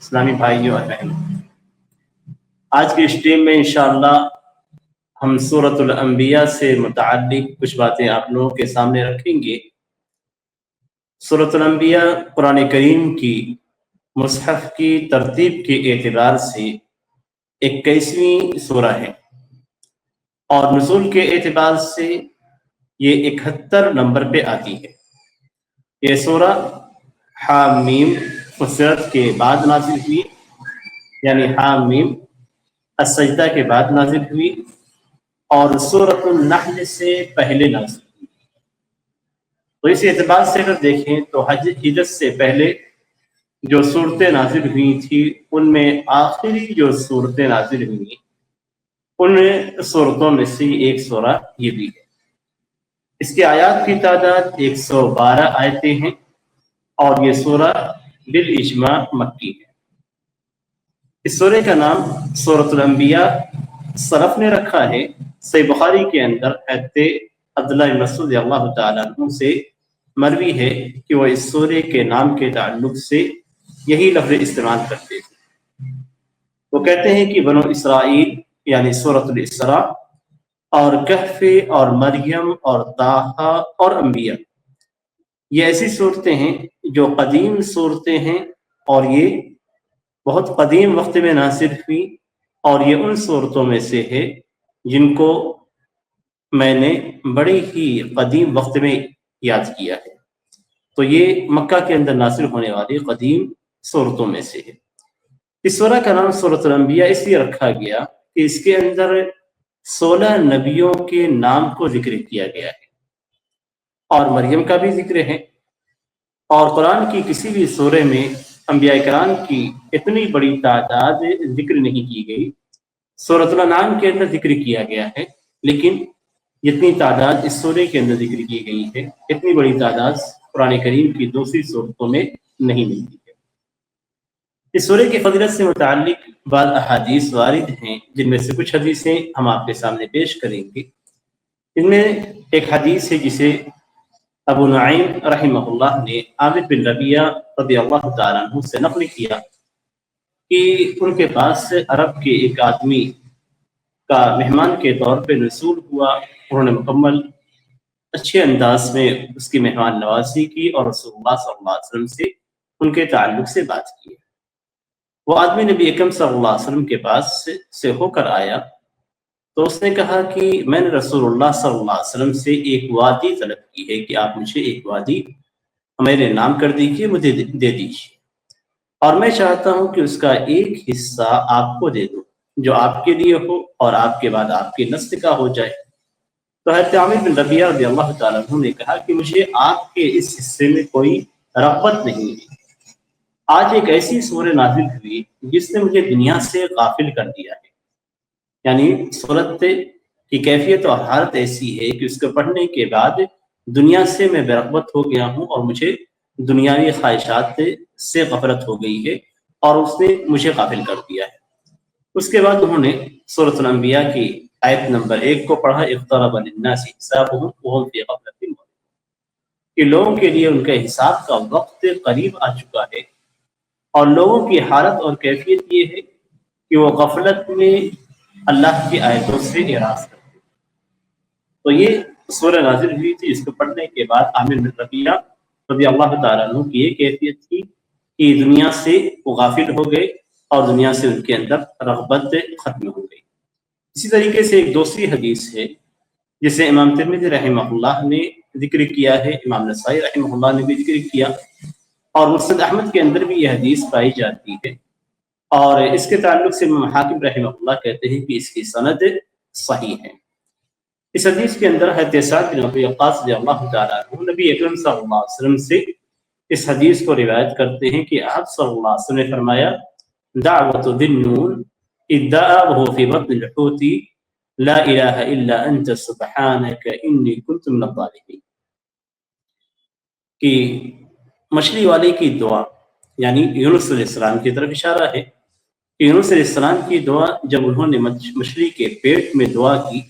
اسلامی بھائیوں اور بہنوں، آج کے اسٹریم میں انشاءاللہ ہم سورۃ الانبیاء سے متعلق کچھ باتیں آپ لوگوں کے سامنے رکھیں گے۔ سورۃ الانبیاء قرآن کریم کی مصحف کی ترتیب کے اعتبار سے 21ویں سورہ ہے اور نزول کے اعتبار سے یہ 71 نمبر پہ آتی ہے۔ یہ سورہ حامیم فصلت کے بعد نازل ہوئی، یعنی حامیم السجدہ کے بعد نازل ہوئی، اور سورۃ النحل سے پہلے نازل ہوئی۔ تو اس اعتبار سے اگر دیکھیں تو ہجرت سے پہلے جو صورتیں نازل ہوئی تھی ان میں آخری جو صورتیں نازل ہوئی ان صورتوں میں سے ایک سورہ یہ بھی ہے۔ اس کے آیات کی تعداد 112 آیتیں ہیں اور یہ سورہ بالاجماع مکی ہے۔ اس سورہ کا نام سورۃ الانبیاء سلف نے رکھا ہے۔ صحیح بخاری کے اندر حضرت عبداللہ بن مسعود رضی اللہ تعالیٰ عنہ سے مروی ہے کہ وہ اس سورہ کے نام کے تعلق سے یہی لفظ استعمال کرتے تھے۔ وہ کہتے ہیں کہ بنو اسرائیل یعنی سورۃ الاسراء اور کہف اور مریم اور طٰہٰ اور انبیاء، یہ ایسی صورتیں ہیں جو قدیم صورتیں ہیں اور یہ بہت قدیم وقت میں نازل ہوئی، اور یہ ان صورتوں میں سے ہے جن کو میں نے بڑے ہی قدیم وقت میں یاد کیا ہے۔ تو یہ مکہ کے اندر نازل ہونے والی قدیم صورتوں میں سے ہے۔ اس سورہ کا نام سورۃ الانبیاء اس لیے رکھا گیا کہ اس کے اندر 16 نبیوں کے نام کو ذکر کیا گیا ہے اور مریم کا بھی ذکر ہے، اور قرآن کی کسی بھی سورہ میں انبیاء کرام کی اتنی بڑی تعداد ذکر نہیں کی گئی۔ سورۃ الانعام کے اندر ذکر کیا گیا ہے، لیکن جتنی تعداد اس سورہ کے اندر ذکر کی گئی ہے اتنی بڑی تعداد قرآن کریم کی دوسری صورتوں میں نہیں ملتی ہے۔ اس سورہ کی فضیلت سے متعلق بعض احادیث وارد ہیں، جن میں سے کچھ حدیثیں ہم آپ کے سامنے پیش کریں گے۔ ان میں ایک حدیث ہے جسے ابو نعیم رحمہ اللہ نے عامر بن ربیعہ رضی اللہ تعالیٰ عنہ سے نقل کیا کہ ان کے پاس عرب کے ایک آدمی کا مہمان کے طور پہ نزول ہوا۔ انہوں نے مکمل اچھے انداز میں اس کی مہمان نوازی کی اور رسول اللہ صلی اللہ علیہ وسلم سے ان کے تعلق سے بات کی۔ وہ آدمی نبی اکرم صلی اللہ علیہ وسلم کے پاس سے ہو کر آیا تو اس نے کہا کہ میں نے رسول اللہ صلی اللہ علیہ وسلم سے ایک وادی طلب کی ہے کہ آپ مجھے ایک وادی میرے نام کر دیجیے، مجھے دے دیجیے، اور میں چاہتا ہوں کہ اس کا ایک حصہ آپ کو دے دوں جو آپ کے لیے ہو اور آپ کے بعد آپ کی نسل کا ہو جائے۔ تو حضرت عامر بن ربیعہ رضی اللہ تعالیٰ عنہ نے کہا کہ مجھے آپ کے اس حصے میں کوئی رغبت نہیں ہے۔ آج ایک ایسی سورہ نازل ہوئی جس نے مجھے دنیا سے غافل کر دیا ہے، یعنی سورت کی کیفیت اور حالت ایسی ہے کہ اس کو پڑھنے کے بعد دنیا سے میں بے رغبت ہو گیا ہوں اور مجھے دنیاوی خواہشات سے غفلت ہو گئی ہے اور اس نے مجھے غافل کر دیا ہے۔ اس کے بعد انہوں نے سورۃ الانبیاء کی آیت نمبر 1 کو پڑھا، اقترب للناس حسابهم وهم في غفلة معرضون، کہ لوگوں کے لیے ان کے حساب کا وقت قریب آ چکا ہے اور لوگوں کی حالت اور کیفیت یہ ہے کہ وہ غفلت میں اللہ کی آیتوں سے اعراض کرتے ہیں۔ تو یہ سورہ نازل ہوئی تھی، اس کو پڑھنے کے بعد عامر بن ربیعہ رضی اللہ تعالیٰ عنہ کی یہ کیفیت تھی کہ دنیا سے وہ غافل ہو گئے اور دنیا سے ان کے اندر رغبت ختم ہو گئی۔ اسی طریقے سے ایک دوسری حدیث ہے جسے امام ترمذی رحمہ اللہ نے ذکر کیا ہے، امام نسائی رحمہ اللہ نے بھی ذکر کیا، اور مسند احمد کے اندر بھی یہ حدیث پائی جاتی ہے، اور اس کے تعلق سے امام حاکم رحمہ اللہ کہتے ہیں کہ اس کی سند صحیح ہے۔ اس حدیث کے اندر حضرت سعد بن ابی وقاص رضی اللہ تعالیٰ عنہ نبی اکرم صلی اللہ علیہ وسلم سے اس حدیث کو روایت کرتے ہیں کہ آپ صلی اللہ علیہ وسلم نے فرمایا، دعوت ذی النون اذ دعا وهو في بطن الحوت لا الہ الا انت سبحانک انی کنت من الظالمین، کہ مچھلی والے کی دعا یعنی یونس علیہ السلام کی طرف اشارہ ہے کہ یونس علیہ السلام کی دعا جب انہوں نے مچھلی کے پیٹ میں دعا کی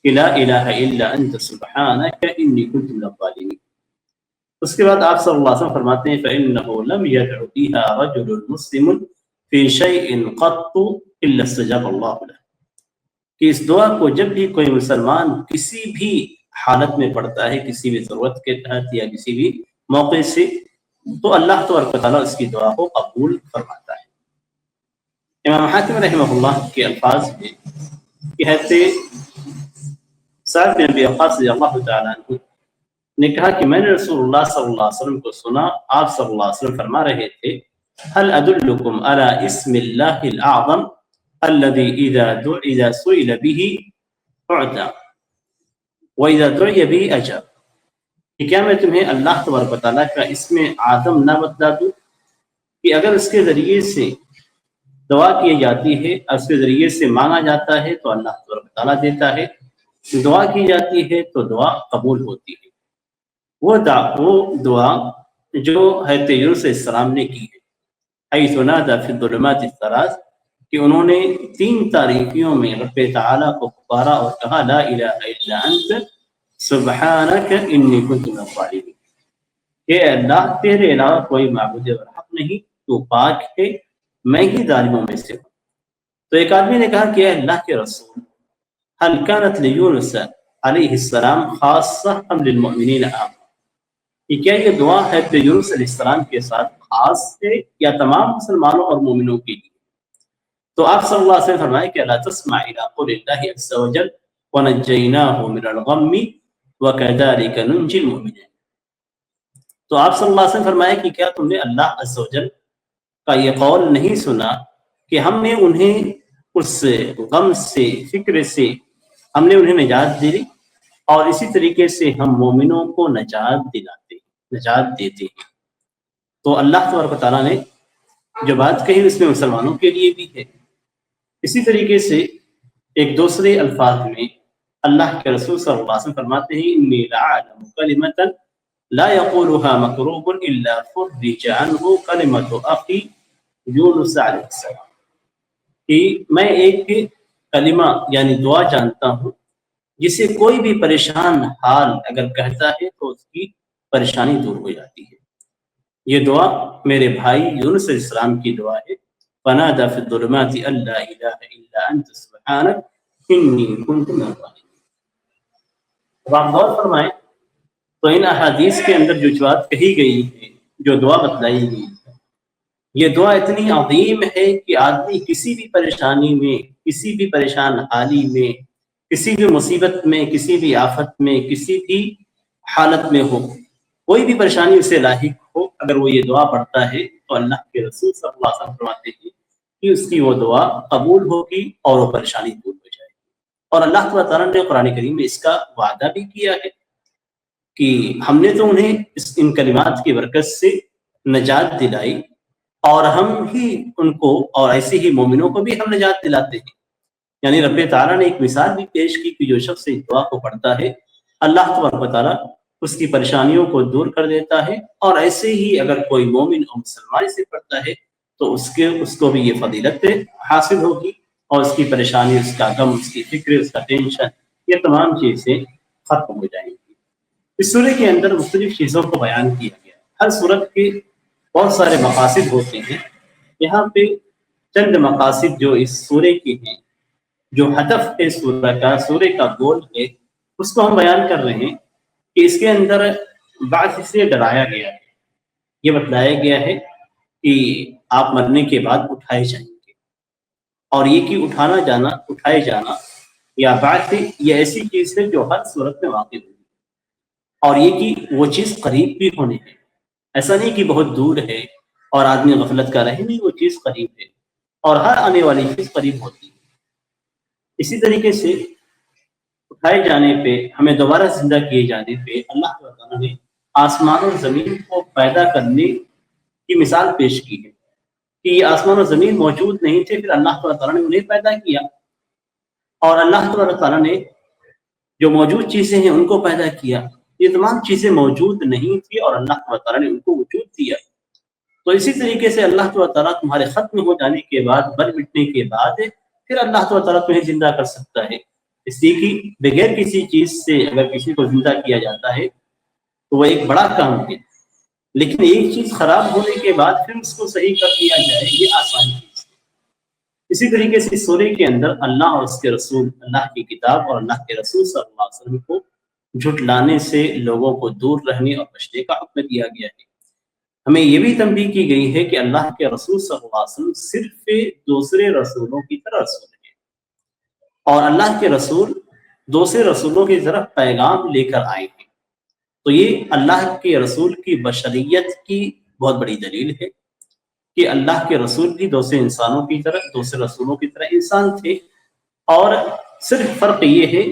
کہ لا الہ الا انت سبحانک انی کنت من الظالمین، اس کے بعد آپ صلی اللہ علیہ وسلم فرماتے ہیں فإنه لم يدع بها رجل مسلم فی شیء قط الا استجاب اللہ لہ، کہ اس دعا کو جب بھی کوئی مسلمان کسی بھی حالت میں پڑھتا ہے، کسی بھی ضرورت کے تحت یا کسی بھی موقع سے، تو اللہ تبارک و تعالیٰ اس کی دعا کو قبول فرماتا ہے۔ امام حاکم رحمہ اللہ کے الفاظ میں کہ حضرت سعد بن ابی وقاص رضی اللہ تعالیٰ عنہ نے کہا کہ میں نے رسول اللہ صلی اللہ علیہ وسلم کو سنا، آپ صلی اللہ علیہ وسلم فرما رہے تھے هل ادلکم علی اسم اللہ الاعظم الذي اذا سئل به اعطى واذا دعي به اجاب، کہ کیا میں تمہیں اللہ تبارک و تعالیٰ کا اسم اعظم نہ بتلا دوں کہ اگر اس کے ذریعے سے دعا کی جاتی ہے، اس کے ذریعے سے مانگا جاتا ہے تو اللہ تبارک و تعالیٰ دیتا ہے، دعا کی جاتی ہے تو دعا قبول ہوتی ہے۔ وہ دعا جو حضرت یونس علیہ السلام نے کی ہے، حیث نادى فی الظلمات الثلاث، کہ انہوں نے 3 تاریکیوں میں رب تعالیٰ کو پکارا اور کہا لا الہ الا انت سبحانک انی کنت من الظالمین، کہ اللہ تیرے علاوہ کوئی معبود برحق نہیں، تو پاک ہے، میں ہی ظالموں میں سے ہوں۔ تو ایک آدمی نے کہا کہ اے اللہ کے رسول، هل كانت لیونس علیہ السلام خاصہ ام للمؤمنین عامہ، کہ کیا یہ دعا ہے کہ یونس علیہ السلام کے ساتھ خاص ہے یا تمام مسلمانوں اور مومنوں کے لیے؟ تو آپ صلی اللہ علیہ وسلم فرمائے کہ لا تسمع الى قول اللہ عز وجل ونجیناہ من الغم وکذلک ننجی المؤمنین، تو آپ صلی اللہ علیہ وسلم فرمائے کہ کیا تم نے اللہ عز وجل کا یہ قول نہیں سنا کہ ہم نے انہیں اس غم سے، فکر سے ہم نے انہیں نجات دی، اور اسی طریقے سے ہم مومنوں کو نجات دیتے ہیں۔ تو اللہ تبارک و تعالیٰ نے جو بات کہی اس میں مسلمانوں کے لیے بھی ہے۔ اسی طریقے سے ایک دوسرے الفاظ میں اللہ کے رسول صلی اللہ علیہ وسلم فرماتے ہیں انی لأعلم کلمۃ لا يقولها مکروب الا فرج عنه کلمۃ اخی یونس علیہ السلام، کہ میں ایک کلمہ یعنی دعا جانتا ہوں جسے کوئی بھی پریشان حال اگر کہتا ہے تو اس کی پریشانی دور ہو جاتی ہے۔ یہ دعا میرے بھائی یونس علیہ السلام کی دعا ہے، فنادى في الظلمات ان لا اله الا انت سبحانك انی کنت من الظالمین۔ اب آپ غور فرمائیں تو ان احادیث کے اندر جو بات کہی گئی ہے، جو دعا بتلائی گئی ہے، یہ دعا اتنی عظیم ہے کہ آدمی کسی بھی پریشانی میں، کسی بھی پریشان حالی میں، کسی بھی مصیبت میں، کسی بھی آفت میں، کسی بھی حالت میں ہو، کوئی بھی پریشانی اسے لاحق ہو، اگر وہ یہ دعا پڑھتا ہے تو اللہ کے رسول صلی اللہ علیہ وسلم فرماتے ہیں کہ اس کی وہ دعا قبول ہوگی اور وہ پریشانی دور ہو جائے گی۔ اور اللہ تعالیٰ نے قرآن کریم میں اس کا وعدہ بھی کیا ہے کہ ہم نے تو انہیں ان کلمات کی برکت سے نجات دلائی، اور ہم ہی ان کو اور ایسے ہی مومنوں کو بھی ہم نجات دلاتے ہیں۔ یعنی رب تعالیٰ نے ایک مثال بھی پیش کی کہ جو شخص اس دعا کو پڑھتا ہے اللہ تبارک و تعالیٰ اس کی پریشانیوں کو دور کر دیتا ہے، اور ایسے ہی اگر کوئی مومن اور مسلمان سے پڑھتا ہے تو اس کو بھی یہ فضیلت حاصل ہوگی، اور اس کی پریشانی، اس کا غم، اس کی فکر، اس کا ٹینشن، یہ تمام چیزیں ختم ہو جائیں گی۔ اس سورہ کے اندر مختلف چیزوں کو بیان کیا گیا، ہر سورت کے بہت سارے مقاصد ہوتے ہیں، یہاں پہ چند مقاصد جو اس سورہ کے ہیں، جو ہدف ہے سورہ کا گول ہے، اس کو ہم بیان کر رہے ہیں کہ اس کے اندر بعض سے ڈرایا گیا ہے، یہ بتلایا گیا ہے کہ آپ مرنے کے بعد اٹھائے جائیں گے، اور یہ کہ اٹھائے جانا یا بعد یہ ایسی چیز ہے جو ہر صورت میں واقع ہوگی، اور یہ کہ وہ چیز قریب بھی ہونے ہے، ایسا نہیں کہ بہت دور ہے اور آدمی غفلت کا رہے، نہیں، وہ چیز قریب ہے، اور ہر آنے والی چیز قریب ہوتی ہے۔ اسی طریقے سے اٹھائے جانے پہ، ہمیں دوبارہ زندہ کیے جانے پہ اللہ تعالیٰ نے آسمان اور زمین کو پیدا کرنے کی مثال پیش کی ہے کہ یہ آسمان اور زمین موجود نہیں تھے، پھر اللہ تعالیٰ نے انہیں پیدا کیا، اور اللہ تعالیٰ نے جو موجود چیزیں ہیں ان کو پیدا کیا۔ یہ تمام چیزیں موجود نہیں تھی اور اللہ تعالیٰ نے ان کو وجود دیا۔ تو اسی طریقے سے اللہ تعالیٰ تمہارے ختم ہو جانے کے بعد، بل مٹنے کے بعد، پھر اللہ تعالیٰ تمہیں زندہ کر سکتا ہے، اس لیے کہ بغیر کسی چیز سے اگر کسی کو زندہ کیا جاتا ہے تو وہ ایک بڑا کام ہے، لیکن ایک چیز خراب ہونے کے بعد پھر اس کو صحیح کر دیا جائے، یہ آسان چیز ہے۔ اسی طریقے سے اس سورے کے اندر اللہ اور اس کے رسول، اللہ کی کتاب اور اللہ کے رسول صلی اللہ علیہ وسلم کو جھٹلانے سے لوگوں کو دور رہنے اور بچنے کا حکم دیا گیا ہے۔ ہمیں یہ بھی تنبیہ کی گئی ہے کہ اللہ کے رسول صلی اللہ علیہ وسلم صرف دوسرے رسولوں کی طرح رسول ہیں، اور اللہ کے رسول دوسرے رسولوں کی طرف پیغام لے کر آئے ہیں۔ تو یہ اللہ کے رسول کی بشریت کی بہت بڑی دلیل ہے کہ اللہ کے رسول بھی دوسرے انسانوں کی طرح، دوسرے رسولوں کی طرح انسان تھے، اور صرف فرق یہ ہے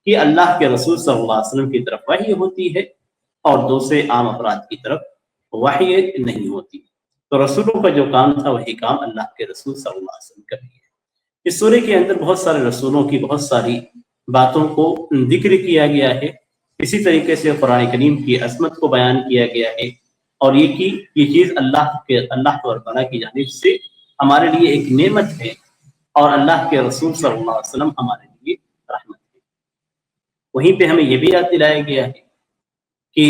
کہ اللہ کے رسول صلی اللہ علیہ وسلم کی طرف وحی ہوتی ہے اور دوسرے عام افراد کی طرف وحی نہیں ہوتی۔ تو رسولوں کا جو کام تھا وہی کام اللہ کے رسول صلی اللہ علیہ وسلم کا بھی ہے۔ اس سورے کے اندر بہت سارے رسولوں کی بہت ساری باتوں کو ذکر کیا گیا ہے۔ اسی طریقے سے قرآن کریم کی عظمت کو بیان کیا گیا ہے، اور یہ چیز اللہ تعالیٰ کی جانب سے ہمارے لیے ایک نعمت ہے، اور اللہ کے رسول صلی اللہ علیہ وسلم ہمارے لیے رحمت ہے۔ وہیں پہ ہمیں یہ بھی یاد دلایا گیا ہے کہ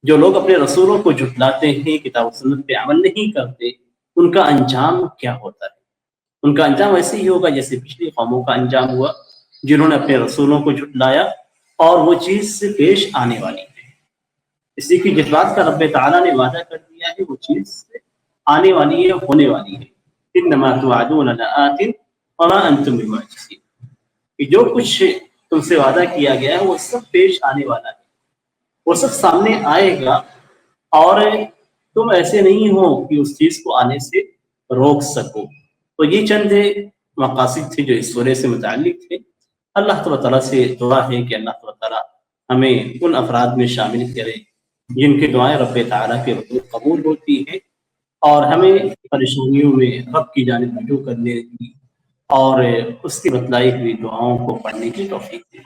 جو لوگ اپنے رسولوں کو جھٹلاتے ہیں، کتاب و سنت پہ عمل نہیں کرتے، ان کا انجام کیا ہوتا ہے؟ ان کا انجام ایسے ہی ہوگا جیسے پچھلی قوموں کا انجام ہوا، جنہوں نے اپنے رسولوں کو جھٹلایا، اور وہ چیز سے پیش آنے والی ہے۔ اس لیے کہ جس بات کا رب تعالیٰ نے وعدہ کر دیا ہے وہ چیز آنے والی ہے، ہونے والی ہے۔ انما توعدون لآت وما انتم بمعجزین، کہ جو کچھ تم سے وعدہ کیا گیا ہے وہ سب پیش آنے والا ہے، وہ سب سامنے آئے گا، اور تم ایسے نہیں ہو کہ اس چیز کو آنے سے روک سکو۔ تو یہ چند مقاصد تھے جو اس سورے سے متعلق تھے۔ اللہ تعالیٰ سے دعا ہے کہ اللہ تعالیٰ ہمیں ان افراد میں شامل کرے جن کی دعائیں رب تعالیٰ کے حضور قبول ہوتی ہیں، اور ہمیں پریشانیوں میں رب کی جانب رجوع کرنے کی اور اس کی بتلائی ہوئی دعاؤں کو پڑھنے کی توفیق دے۔